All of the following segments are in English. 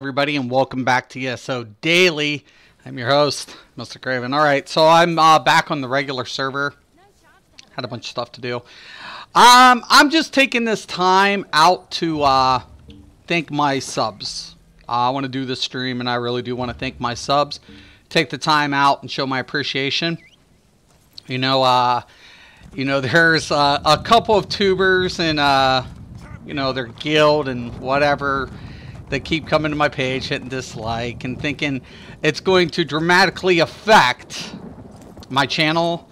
Everybody, and welcome back to ESO Daily. I'm your host, Mr. Craven. Alright, so I'm back on the regular server. Had a bunch of stuff to do. I'm just taking this time out to thank my subs. I want to do this stream, and I really do want to thank my subs. Take the time out and show my appreciation. There's a couple of tubers and their guild and whatever. They keep coming to my page, hitting dislike, and thinking it's going to dramatically affect my channel,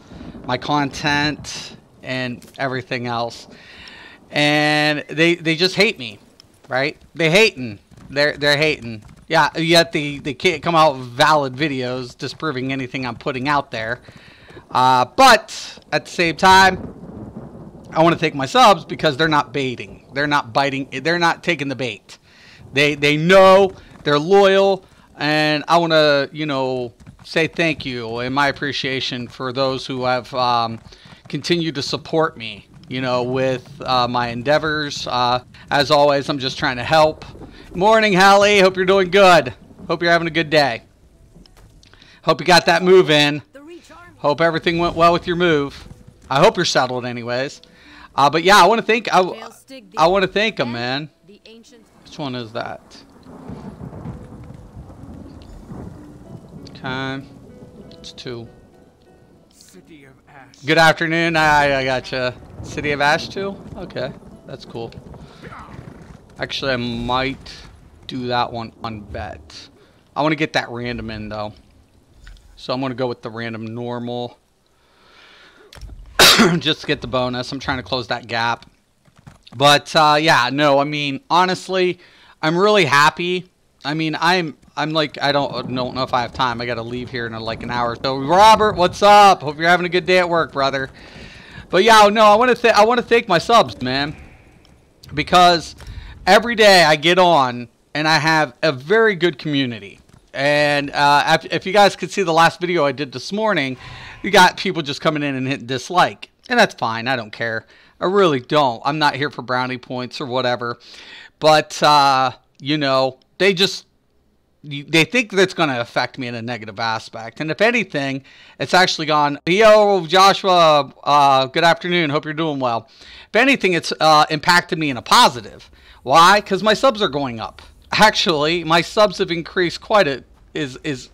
my content, and everything else. And they just hate me, right? They're hating. They're hating. Yeah, yet they can't come out with valid videos disproving anything I'm putting out there. But at the same time, I want to thank my subs because they're not baiting. They're not biting. They're not taking the bait. They know, they're loyal, and I want to, say thank you and my appreciation for those who have continued to support me, with my endeavors. As always, I'm just trying to help. Morning, Hallie. Hope you're doing good. Hope you're having a good day. Hope you got that move in. Hope everything went well with your move. I hope you're settled anyways. But yeah, I want to thank them, man. Which one is that? Okay. It's 2. City of Ash. Good afternoon. I gotcha. City of Ash 2? Okay. That's cool. Actually, I might do that one on bet. I want to get that random in, though. So I'm going to go with the random normal. Just to get the bonus. I'm trying to close that gap. But yeah, no, I mean, honestly, I'm really happy. I mean, I'm like, I don't know if I have time. I got to leave here in like an hour. So Robert, what's up? Hope you're having a good day at work, brother. But yeah, no, I want to thank my subs, man, because every day I get on and I have a very good community. And if you guys could see the last video I did this morning, you got people just coming in and hitting dislike, and that's fine. I don't care. I really don't. I'm not here for brownie points or whatever. But, they think that's going to affect me in a negative aspect. And if anything, it's actually gone, yo, Joshua, good afternoon. Hope you're doing well. If anything, it's impacted me in a positive. Why? Because my subs are going up. Actually, my subs have increased quite a, is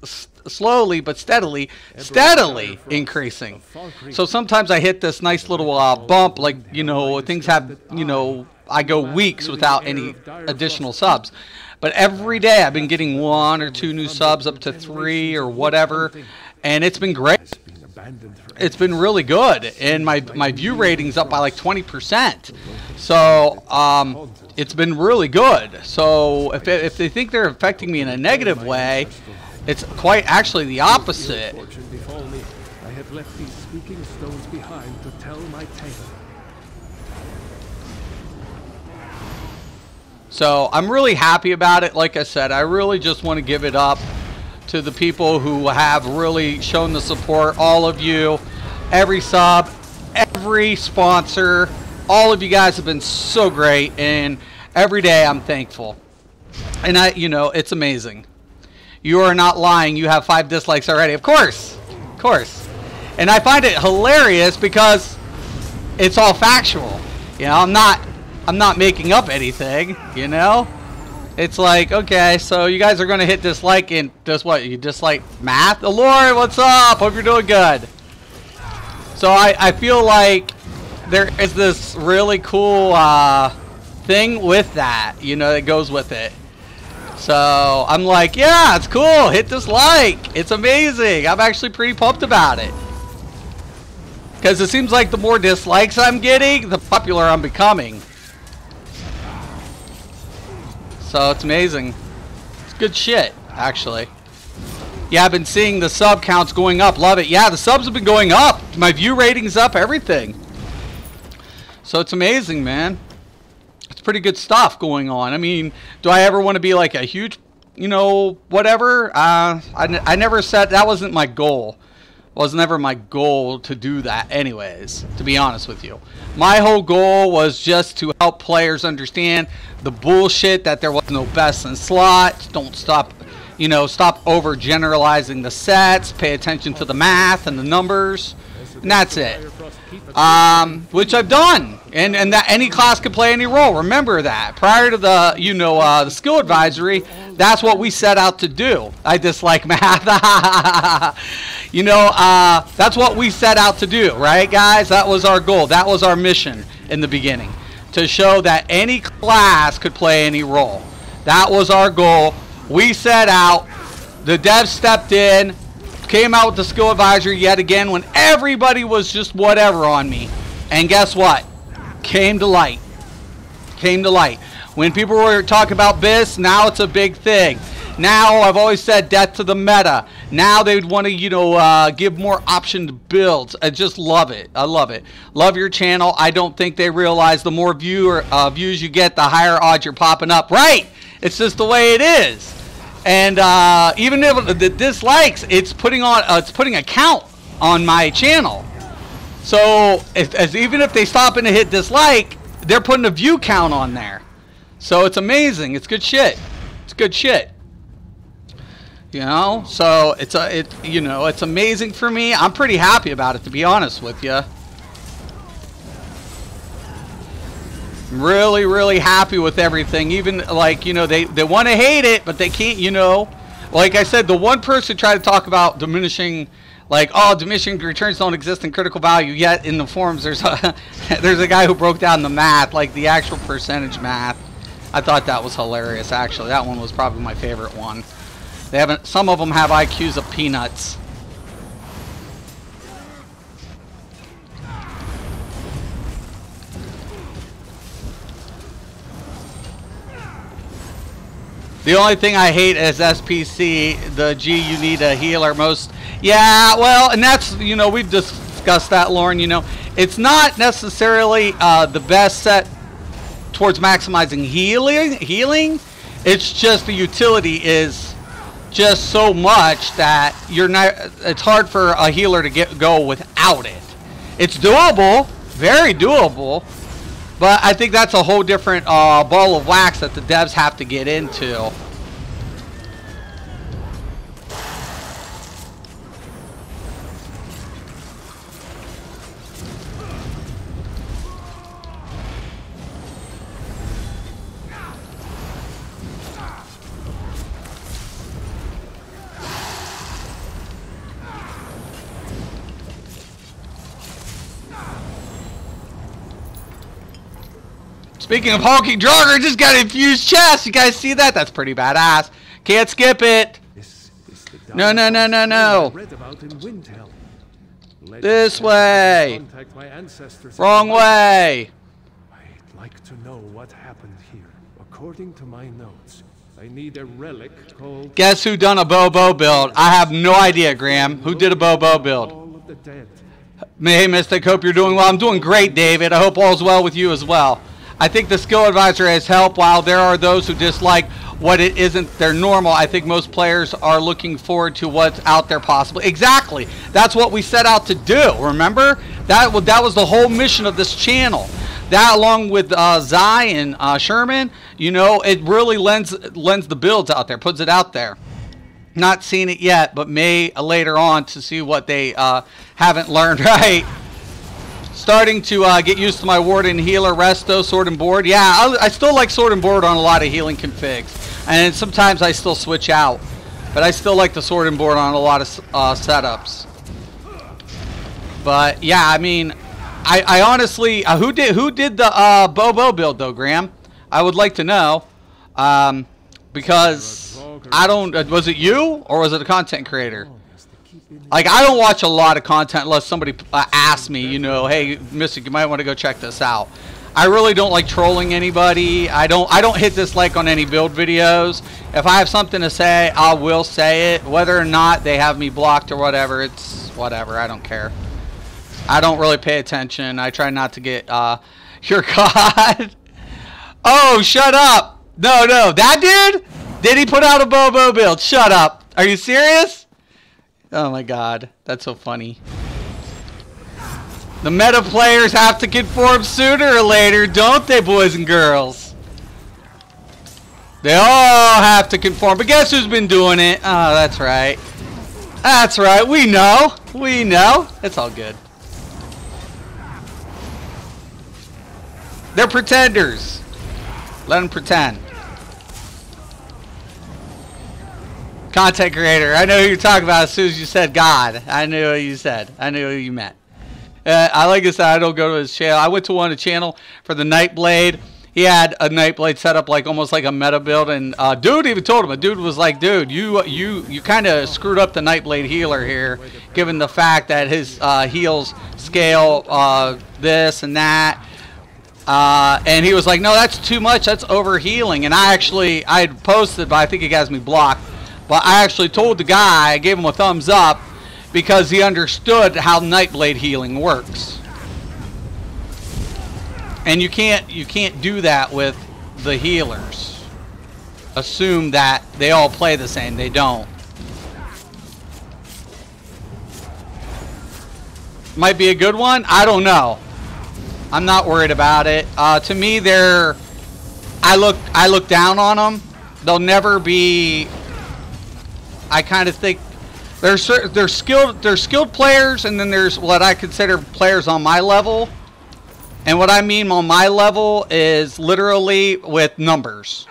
slowly but steadily increasing. So sometimes I hit this nice little bump, like, things have, I go weeks without any additional subs. But every day I've been getting 1 or 2 new subs, up to 3 or whatever, and it's been great. It's been really good, and my view rating's up by like 20%. So it's been really good. So if they think they're affecting me in a negative way, it's quite actually the opposite. I have left these speaking stones behind to tell my tale. So I'm really happy about it. Like I said, I really just want to give it up to the people who have really shown the support. All of you, every sub, every sponsor, all of you guys have been so great, and every day I'm thankful. And it's amazing. You are not lying. You have 5 dislikes already. Of course. Of course. And I find it hilarious because it's all factual. I'm not making up anything, It's like, okay, so you guys are going to hit dislike, and just what? You dislike math? Lord, what's up? Hope you're doing good. So I feel like there is this really cool thing with that, that goes with it. So I'm like, yeah, it's cool. Hit dislike. It's amazing. I'm actually pretty pumped about it. Because it seems like the more dislikes I'm getting, the popular I'm becoming. So it's amazing. It's good shit, actually. Yeah, I've been seeing the sub counts going up. Love it. Yeah, the subs have been going up. My view rating's up, everything. So it's amazing, man. It's pretty good stuff going on. I mean, do I ever want to be like a huge, whatever? I never said that wasn't my goal. Was never my goal to do that anyways, to be honest with you. My whole goal was just to help players understand the bullshit that there was no best in slots. Don't stop, you know, stop overgeneralizing the sets. Pay attention to the math and the numbers. And that's it. Which I've done. And that any class could play any role. Remember that. Prior to the, you know, the skill advisory, that's what we set out to do. I dislike math. You know, that's what we set out to do, right, guys? That was our goal. That was our mission in the beginning, to show that any class could play any role. That was our goal. We set out. The devs stepped in, came out with the skill advisory yet again when everybody was just whatever on me. And guess what? Came to light. Came to light. When people were talking about BIS, now it's a big thing. Now, I've always said death to the meta. Now they would want to, you know, give more optioned builds. I just love it. I love it. Love your channel. I don't think they realize the more views you get, the higher odds you're popping up. Right! It's just the way it is. And even if the dislikes, it's putting a count on my channel. So even if they stop and hit dislike, they're putting a view count on there. So it's amazing. It's good shit. It's good shit. You know, so you know, it's amazing for me. I'm pretty happy about it, to be honest with you. I'm really, really happy with everything. Even like, you know, they want to hate it, but they can't. You know, like I said, the one person tried to talk about diminishing, like, oh, diminishing returns don't exist in critical value. Yet in the forums, there's a there's a guy who broke down the math, like the actual percentage math. I thought that was hilarious. Actually, that one was probably my favorite one. They haven't. Some of them have IQs of peanuts. The only thing I hate is SPC, the G, you need a healer most. Yeah, well, and that's, you know, we've discussed that, Lauren. You know, it's not necessarily the best set towards maximizing healing. It's just the utility is just so much that you're not. It's hard for a healer to go without it. It's doable, very doable, but I think that's a whole different ball of wax that the devs have to get into. Speaking of hulking Draugr, just got an infused chest. You guys see that? That's pretty badass. Can't skip it. No, no, no, no, no. This way. Wrong way. I'd like to know what happened here. According to my notes, I need a relic called... Guess who done a Bobo build? I have no idea, Graham. Who did a Bobo build? All of the dead. Hey, Mystic, hope you're doing well. I'm doing great, David. I hope all's well with you as well. I think the skill advisor has helped. While there are those who dislike what it isn't their normal, I think most players are looking forward to what's out there possibly. Exactly. That's what we set out to do. Remember? That was the whole mission of this channel. That, along with Zai and Sherman, you know, it really lends the builds out there, puts it out there. Not seen it yet, but may later on to see what they haven't learned, right? Starting to get used to my Warden healer, Resto, Sword and Board. Yeah, I still like Sword and Board on a lot of healing configs. And sometimes I still switch out. But I still like the Sword and Board on a lot of setups. But yeah, I mean, I honestly, who did the Bobo build though, Graham? I would like to know. Because I don't, was it you or was it a content creator? Like, I don't watch a lot of content unless somebody asks me, you know, hey, Mystic, you might want to go check this out. I really don't like trolling anybody. I don't hit dislike on any build videos. If I have something to say, I will say it. Whether or not they have me blocked or whatever, it's whatever. I don't care. I don't really pay attention. I try not to get, your God. Oh, shut up. No, that dude? Did he put out a Bobo build? Shut up. Are you serious? Oh my god, that's so funny. The meta players have to conform sooner or later, don't they, boys and girls? They all have to conform, but guess who's been doing it? Oh, that's right. That's right, we know. We know. It's all good. They're pretenders. Let them pretend. Content creator. I know who you're talking about as soon as you said God. I knew what you said. I knew who you meant. I like I said, I don't go to his channel. I went to one channel for the Nightblade. He had a Nightblade set up like almost like a meta build, and dude even told him. A dude was like, "Dude, you kind of screwed up the Nightblade healer here, given the fact that his heals scale this and that." And he was like, "No, that's too much. That's over healing." And I had posted, but I think he has me blocked. But I actually told the guy, I gave him a thumbs up because he understood how Nightblade healing works. And you can't do that with the healers. Assume that they all play the same. They don't. Might be a good one. I don't know. I'm not worried about it. To me, I look down on them. They'll never be. I kind of think there's skilled players, and then there's what I consider players on my level. And what I mean on my level is literally with numbers.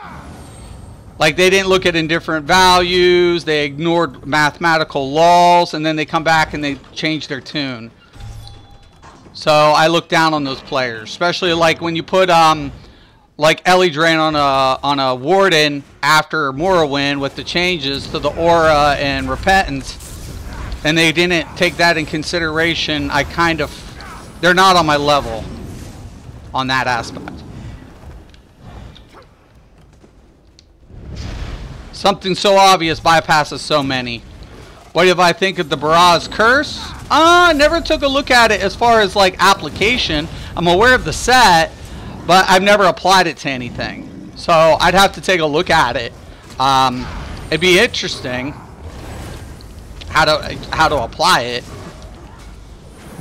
Like they didn't look at indifferent values, they ignored mathematical laws, and then they come back and they change their tune. So I look down on those players, especially like when you put like Ellie Drain on a Warden after Morrowind with the changes to the aura and repentance, and they didn't take that in consideration. They're not on my level on that aspect. Something so obvious bypasses so many. What if I think of the Baraz curse? I never took a look at it as far as like application. I'm aware of the set, but I've never applied it to anything. So I'd have to take a look at it. It'd be interesting how to apply it.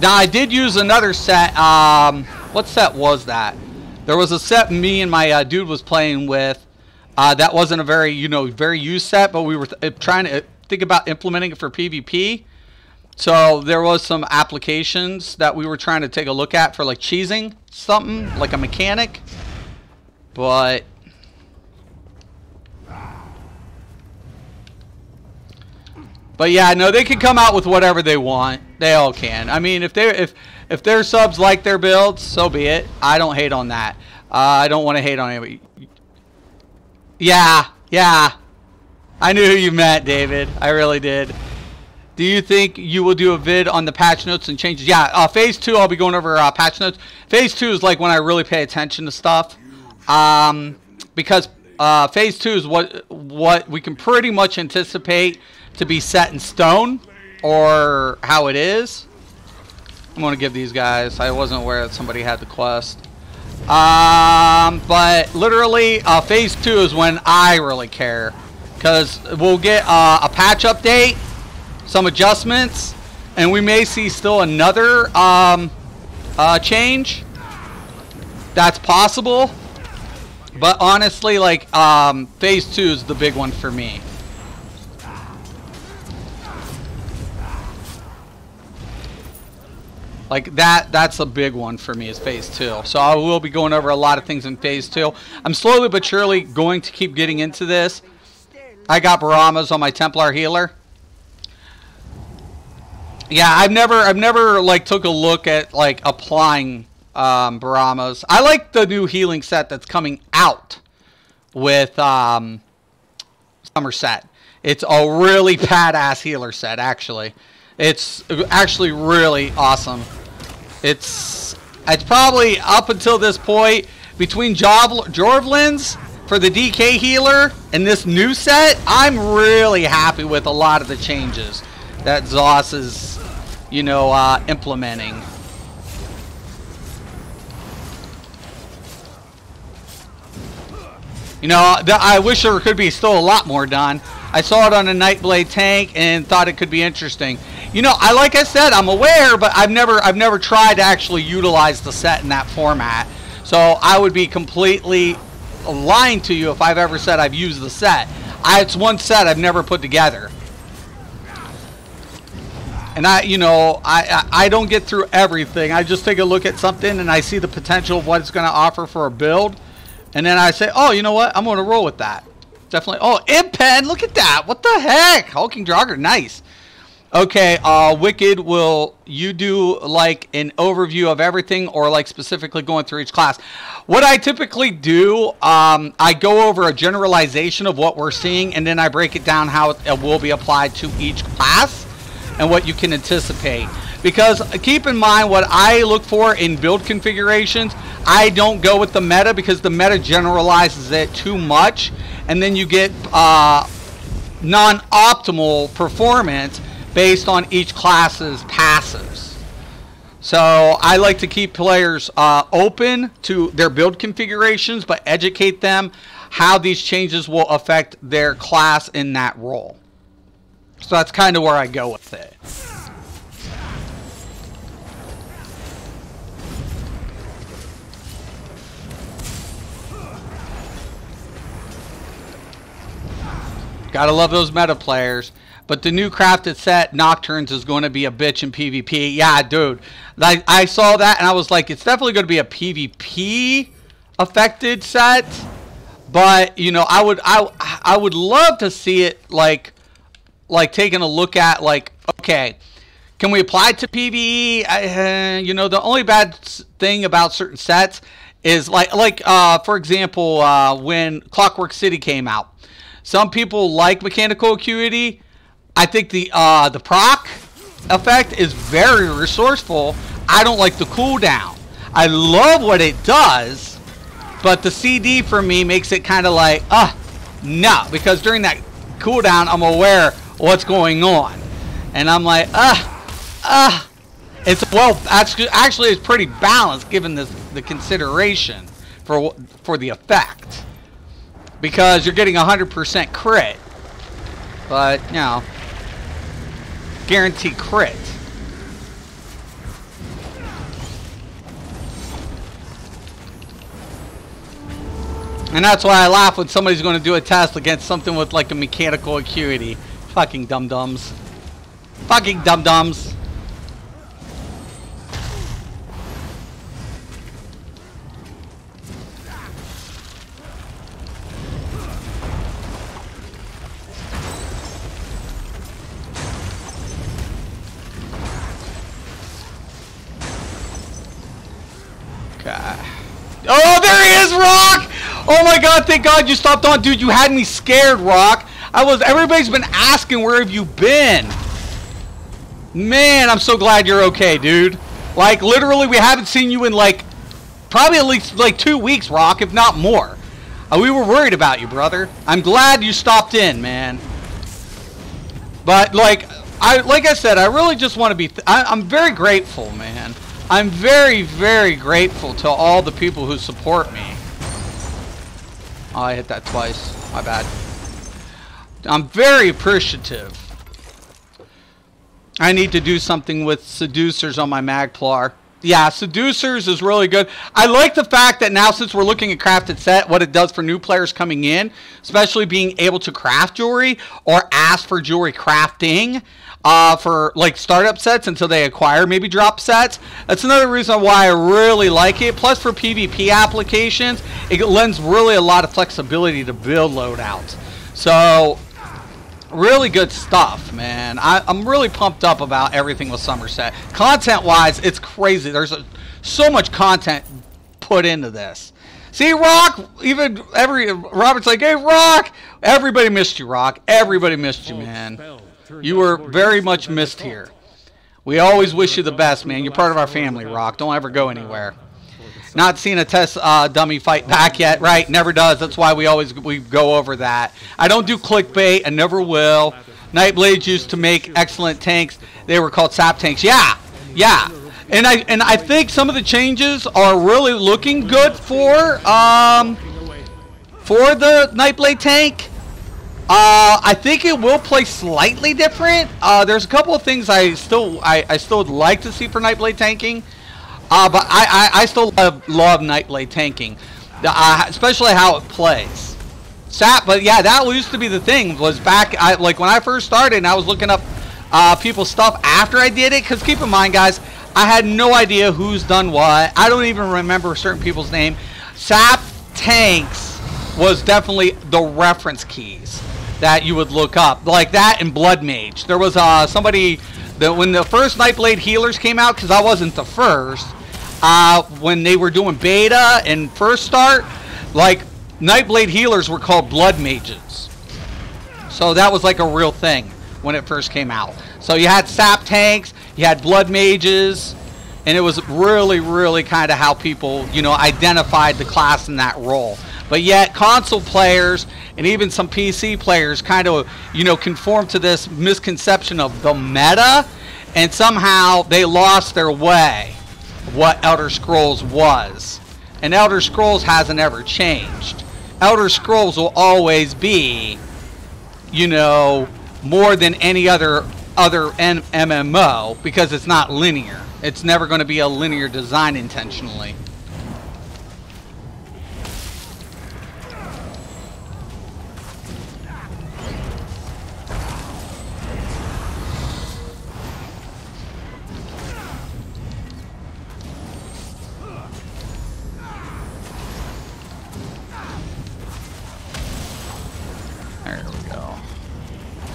Now I did use another set. What set was that? There was a set me and my dude was playing with. That wasn't a very used set, but we were trying to think about implementing it for PvP. So there was some applications that we were trying to take a look at for like cheesing something, like a mechanic. But yeah, no, they can come out with whatever they want. They all can. I mean, if their subs like their builds, so be it. I don't hate on that. I don't want to hate on anybody. Yeah. I knew who you meant, David. I really did. Do you think you will do a vid on the patch notes and changes? Yeah, Phase 2, I'll be going over patch notes. Phase 2 is like when I really pay attention to stuff. Because Phase 2 is what we can pretty much anticipate to be set in stone, or how it is. I'm going to give these guys. I wasn't aware that somebody had the quest. But literally, Phase 2 is when I really care. Because we'll get a patch update, some adjustments, and we may see still another change. That's possible. But honestly, like, Phase 2 is the big one for me. Like that's a big one for me, is Phase 2. So I will be going over a lot of things in Phase 2. I'm slowly but surely going to keep getting into this. I got Baramas on my Templar healer. Yeah, I've never like took a look at like applying Baramas. I like the new healing set that's coming out with Somerset. It's a really badass healer set, actually. It's actually really awesome. It's probably up until this point between Jorvlin's for the DK healer and this new set. I'm really happy with a lot of the changes that Zoss is, implementing. I wish there could be still a lot more done. I saw it on a Nightblade tank and thought it could be interesting. You know, like I said, I'm aware, but I've never tried to actually utilize the set in that format. So I would be completely lying to you if I've ever said I've used the set. It's one set I've never put together. And I don't get through everything. I just take a look at something and I see the potential of what it's going to offer for a build. And then I say, oh, you know what? I'm going to roll with that. Definitely. Oh, Impen, look at that. What the heck? Hulking Draugr, nice. Okay, Wicked, will you do like an overview of everything or like specifically going through each class? What I typically do, I go over a generalization of what we're seeing and then I break it down how it will be applied to each class and what you can anticipate. Because keep in mind what I look for in build configurations, I don't go with the meta because the meta generalizes it too much and then you get non-optimal performance based on each class's passives. So I like to keep players open to their build configurations, but educate them how these changes will affect their class in that role. So that's kind of where I go with it. Gotta love those meta players. But the new crafted set, Nocturnes, is going to be a bitch in PvP. Yeah, dude. I saw that and I was like, it's definitely going to be a PvP affected set. But, you know, I would love to see it like taking a look at like, okay, can we apply it to PvE? You know, the only bad thing about certain sets is like for example, when Clockwork City came out, some people like mechanical acuity. I think the proc effect is very resourceful. I don't like the cooldown. I love what it does, but the CD for me makes it kind of like, no, because during that cooldown, I'm aware of what's going on, and I'm like, it's actually it's pretty balanced given the consideration for the effect, because you're getting 100% crit, but you know. Guarantee crit. And that's why I laugh when somebody's going to do a test against something with like a mechanical acuity. Fucking dum-dums. Fucking dum-dums. Oh, there he is, Rock! Oh my god, thank god you stopped on. Dude, you had me scared, Rock. Everybody's been asking where have you been. Man, I'm so glad you're okay, dude. Like, literally, we haven't seen you in, like, probably at least, like, 2 weeks, Rock, if not more. We were worried about you, brother. I'm glad you stopped in, man. But, like I said, I really just want to be... I'm very grateful, man. I'm very, very grateful to all the people who support me. Oh, I hit that twice. My bad. I'm very appreciative. I need to do something with Seducers on my Magplar. Yeah, Seducers is really good. I like the fact that now, since we're looking at crafted set, what it does for new players coming in, especially being able to craft jewelry or ask for jewelry crafting for like startup sets until they acquire maybe drop sets. That's another reason why I really like it. Plus, for PvP applications, it lends really a lot of flexibility to build loadouts. So, really good stuff, man. I'm really pumped up about everything with Somerset. Content-wise, it's crazy. There's so much content put into this. See, Rock, Robert's like, hey, Rock. Everybody missed you, Rock. Everybody missed you, man. You were very much missed here. We always wish you the best, man. You're part of our family, Rock. Don't ever go anywhere. Not seen a test dummy fight back yet, right? Never does. That's why we go over that. I don't do clickbait. I never will. Nightblades used to make excellent tanks. They were called sap tanks. Yeah, yeah. And I think some of the changes are really looking good for the Nightblade tank. I think it will play slightly different. There's a couple of things I still would like to see for Nightblade tanking. But I still love Nightblade tanking, especially how it plays. But yeah, that used to be the thing. Was back like when I first started, and I was looking up people's stuff after I did it. Because keep in mind, guys, I had no idea who's done what. I don't even remember certain people's name. Sap tanks was definitely the reference keys that you would look up, like that and Blood Mage. There was somebody that when the first Nightblade healers came out, because I wasn't the first. When they were doing beta and first start, like Nightblade healers were called Blood Mages. So that was like a real thing when it first came out. So you had Sap tanks, you had Blood Mages, and it was really, really kind of how people, you know, identified the class in that role. But yet console players and even some PC players kind of, you know, conform to this misconception of the meta, and somehow they lost their way. What Elder Scrolls was, and Elder Scrolls hasn't ever changed. Elder Scrolls will always be, you know, more than any other MMO, because it's not linear. It's never going to be a linear design intentionally.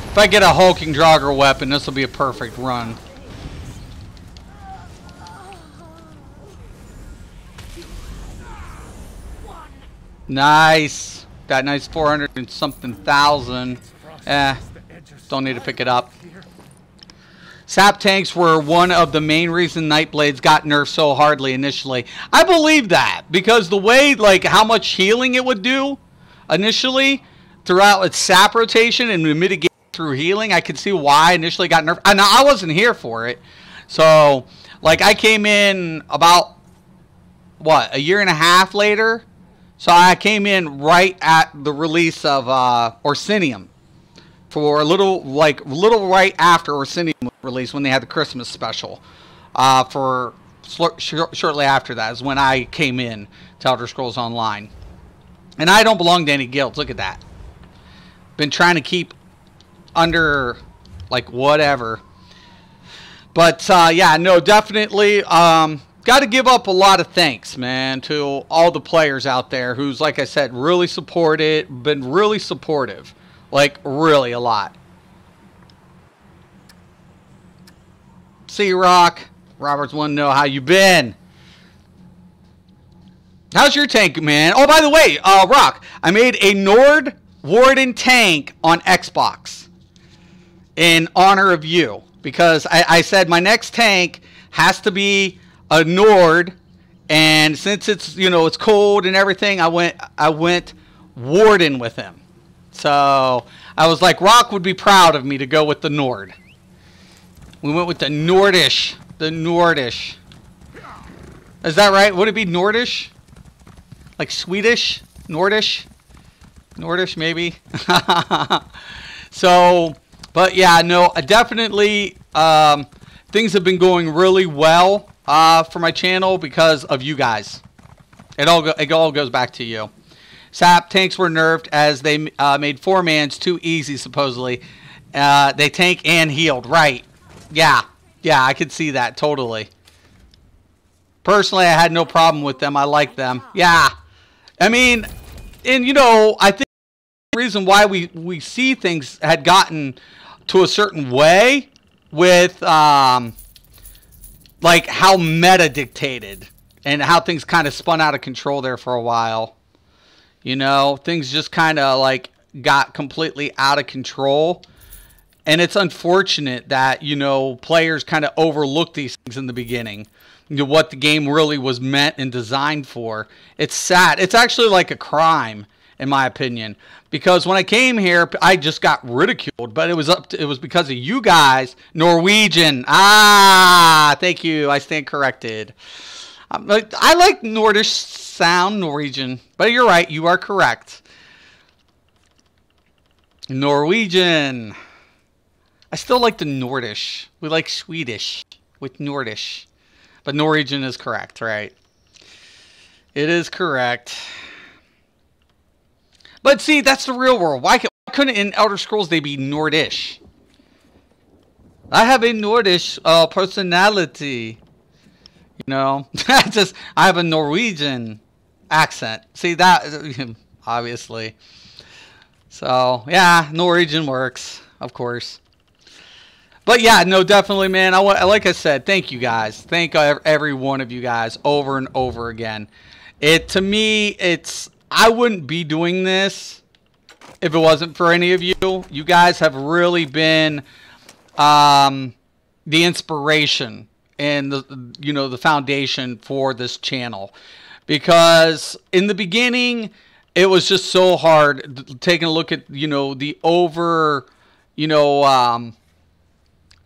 If I get a hulking Draugr weapon, this will be a perfect run. Nice. Got nice 400 and something thousand. Don't need to pick it up. Sap tanks were one of the main reasons Nightblades got nerfed so hardly initially. I believe that, because the way, like, how much healing it would do initially throughout its sap rotation and mitigate through healing, I could see why initially got nerfed. And I wasn't here for it. So, like, I came in about, what, a year and a half later? So I came in right at the release of Orsinium. For a little right after Orsinium was released, when they had the Christmas special. Shortly after that is when I came in to Elder Scrolls Online. And I don't belong to any guilds. Look at that. Been trying to keep under, like, whatever. But yeah, no, definitely got to give up a lot of thanks, man, to all the players out there who's, like I said, really supported, been really supportive, like really a lot. See you, Rock. Roberts want to know how you been. How's your tank, man? Oh, by the way, Rock, I made a Nord Warden tank on Xbox in honor of you, because I said my next tank has to be a Nord, and since it's, you know, it's cold and everything, I went Warden with him. So I was like, Rock would be proud of me to go with the Nord. We went with the Nordish. The Nordish. Is that right? Would it be Nordish? Like Swedish? Nordish? Nordish, maybe? So, but yeah, no, definitely things have been going really well for my channel because of you guys. It all goes back to you. Sap tanks were nerfed as they made 4-mans too easy, supposedly. They tank and healed. Right. Yeah. Yeah, I could see that totally. Personally, I had no problem with them. I like them. Yeah. I mean, and you know, I think the reason why we see things had gotten to a certain way with like how meta dictated and how things kind of spun out of control there for a while. You know, things just kind of like got completely out of control. And it's unfortunate that, you know, players kind of overlook these things in the beginning. You know, what the game really was meant and designed for. It's sad. It's actually like a crime, in my opinion. Because when I came here, I just got ridiculed. But it was because of you guys. Norwegian. Ah, thank you. I stand corrected. I like Nordish sound, Norwegian. But you're right. You are correct. Norwegian. I still like the Nordish. We like Swedish with Nordish. But Norwegian is correct, right? It is correct. But see, that's the real world. Why couldn't in Elder Scrolls they be Nordish? I have a Nordish personality. You know, I have a Norwegian accent. See that, obviously. So yeah, Norwegian works, of course. But yeah, no, definitely, man. Like I said, thank you guys. Thank every one of you guys over and over again. To me, I wouldn't be doing this if it wasn't for any of you. You guys have really been the inspiration and the foundation for this channel. Because in the beginning, it was just so hard taking a look at, the over,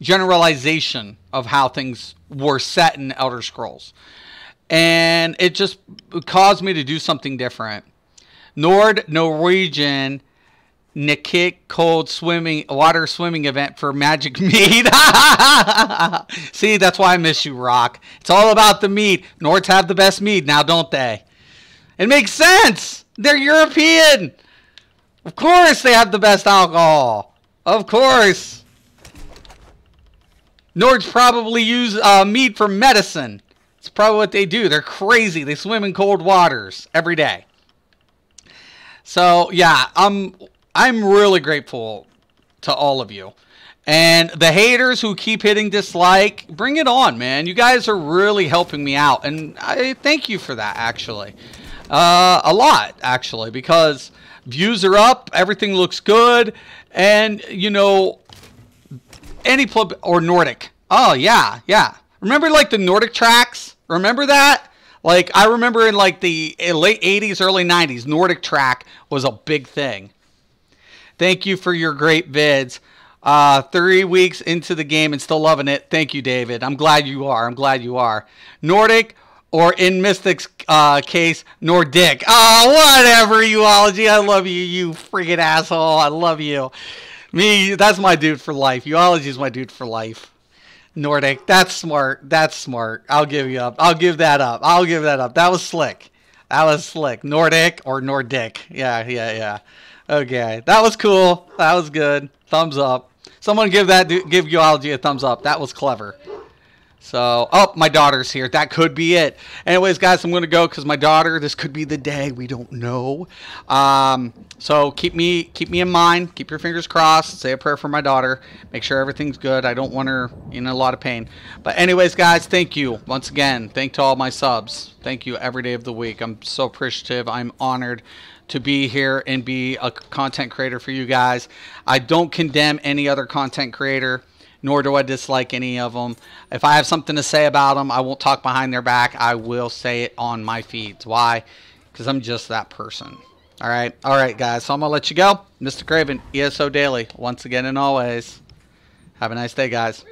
generalization of how things were set in Elder Scrolls. And it just caused me to do something different. Norwegian Nikik cold water swimming event for Magic Mead. See, that's why I miss you, Rock. It's all about the mead. Nords have the best mead now, don't they? It makes sense. They're European. Of course they have the best alcohol. Of course. Nords probably use mead for medicine. It's probably what they do. They're crazy. They swim in cold waters every day. So, yeah, I'm really grateful to all of you. And the haters who keep hitting dislike, bring it on, man. You guys are really helping me out. And I thank you for that, actually. A lot, actually, because views are up. Everything looks good. And, any club or Nordic. Oh, yeah, yeah. Remember, like, the Nordic tracks? Remember that? Like, I remember in, like, the late 80s, early 90s, Nordic track was a big thing. Thank you for your great vids. 3 weeks into the game and still loving it. Thank you, David. I'm glad you are. I'm glad you are. Nordic, or in Mystic's case, Nordic. Oh, whatever, Uology. I love you, you freaking asshole. I love you. Me, that's my dude for life. Uology is my dude for life. Nordic, that's smart. That's smart. I'll give you up. I'll give that up. I'll give that up. That was slick. That was slick. Nordic or Nordic. Yeah, yeah, yeah. Okay, that was cool. That was good. Thumbs up. Someone give Uology a thumbs up. That was clever. So, oh, my daughter's here. That could be it. Anyways, guys, I'm going to go because my daughter, this could be the day. We don't know. So keep me in mind. Keep your fingers crossed. Say a prayer for my daughter. Make sure everything's good. I don't want her in a lot of pain. But anyways, guys, thank you. Once again, thank to all my subs. Thank you every day of the week. I'm so appreciative. I'm honored to be here and be a content creator for you guys. I don't condemn any other content creator, nor do I dislike any of them. If I have something to say about them, I won't talk behind their back. I will say it on my feeds. Why? Because I'm just that person. All right, guys. So I'm going to let you go. Mr. Craven, ESO Daily, once again and always. Have a nice day, guys.